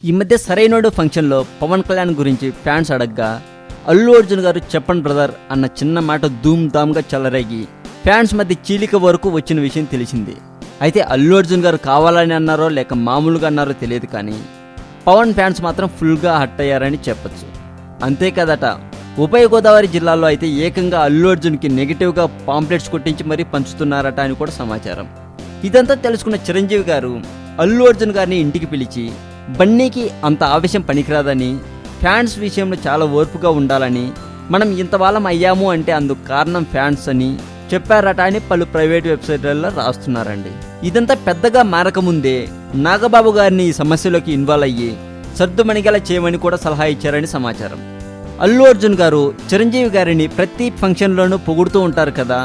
ఈ మధ్య సరైనోడు ఫంక్షన్లో పవన్ కళ్యాణ్ గురించి ఫ్యాన్స్ అడగ్గా అల్లు అర్జున్ గారు చెప్పండి బ్రదర్ అన్న చిన్న మాట ధూమ్ ధామ్గా చెలరేగి ఫ్యాన్స్ మధ్య చీలిక వరకు వచ్చిన విషయం తెలిసింది. అయితే అల్లు అర్జున్ గారు కావాలని అన్నారో లేక మామూలుగా అన్నారో తెలియదు, కానీ పవన్ ఫ్యాన్స్ మాత్రం ఫుల్గా హట్ అయ్యారని చెప్పచ్చు. అంతేకాదట, ఉభయ గోదావరి జిల్లాలో అయితే ఏకంగా అల్లు అర్జున్కి నెగిటివ్గా పాంప్లెట్స్ కొట్టించి మరీ పంచుతున్నారట అని కూడా సమాచారం. ఇదంతా తెలుసుకున్న చిరంజీవి గారు అల్లు అర్జున్ గారిని ఇంటికి పిలిచి బన్నీకి అంత ఆవేశం పనికిరాదని, ఫ్యాన్స్ విషయంలో చాలా ఓర్పుగా ఉండాలని, మనం ఇంత వాళ్ళం అయ్యాము అంటే అందుకు కారణం ఫ్యాన్స్ అని చెప్పారట అని పలు ప్రైవేట్ వెబ్సైట్లలో రాస్తున్నారండి. ఇదంతా పెద్దగా మారకముందే నాగబాబు గారిని ఈ సమస్యలోకి ఇన్వాల్వ్ అయ్యి సర్దుమణిగేలా చేయమని కూడా సలహా ఇచ్చారని సమాచారం. అల్లు అర్జున్ గారు చిరంజీవి గారిని ప్రతి ఫంక్షన్లోనూ పొగుడుతూ ఉంటారు కదా,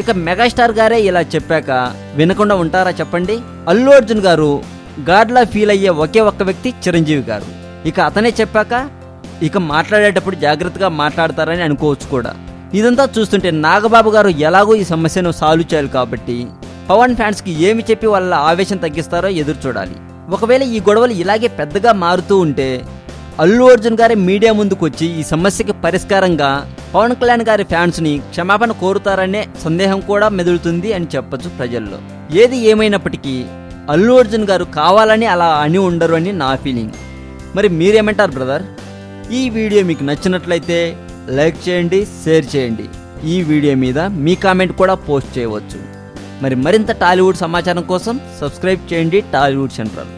ఇక మెగాస్టార్ గారే ఇలా చెప్పాక వినకుండా ఉంటారా చెప్పండి? అల్లు అర్జున్ గారు గాడ్లా ఫీల్ అయ్యే ఒకే ఒక్క వ్యక్తి చిరంజీవి గారు. ఇక అతనే చెప్పాక ఇక మాట్లాడేటప్పుడు జాగ్రత్తగా మాట్లాడతారని అనుకోవచ్చు కూడా. ఇదంతా చూస్తుంటే నాగబాబు గారు ఎలాగో ఈ సమస్యను సాల్వ్ చేయాలి కాబట్టి పవన్ ఫ్యాన్స్కి ఏమి చెప్పి వాళ్ళ ఆవేశం తగ్గిస్తారో ఎదురు చూడాలి. ఒకవేళ ఈ గొడవలు ఇలాగే పెద్దగా మారుతూ ఉంటే అల్లు అర్జున్ గారి మీడియా ముందుకు వచ్చి ఈ సమస్యకి పరిష్కారంగా పవన్ కళ్యాణ్ గారి ఫ్యాన్స్ని క్షమాపణ కోరుతారనే సందేహం కూడా మెదులుతుంది అని చెప్పొచ్చు ప్రజల్లో. ఏది ఏమైనప్పటికీ అల్లు అర్జున్ గారు కావాలని అలా అని ఉండరు అని నా ఫీలింగ్. మరి మీరేమంటారు బ్రదర్? ఈ వీడియో మీకు నచ్చినట్లయితే లైక్ చేయండి, షేర్ చేయండి. ఈ వీడియో మీద మీ కామెంట్ కూడా పోస్ట్ చేయవచ్చు. మరింత టాలీవుడ్ సమాచారం కోసం సబ్స్క్రైబ్ చేయండి టాలీవుడ్ సెంట్రల్.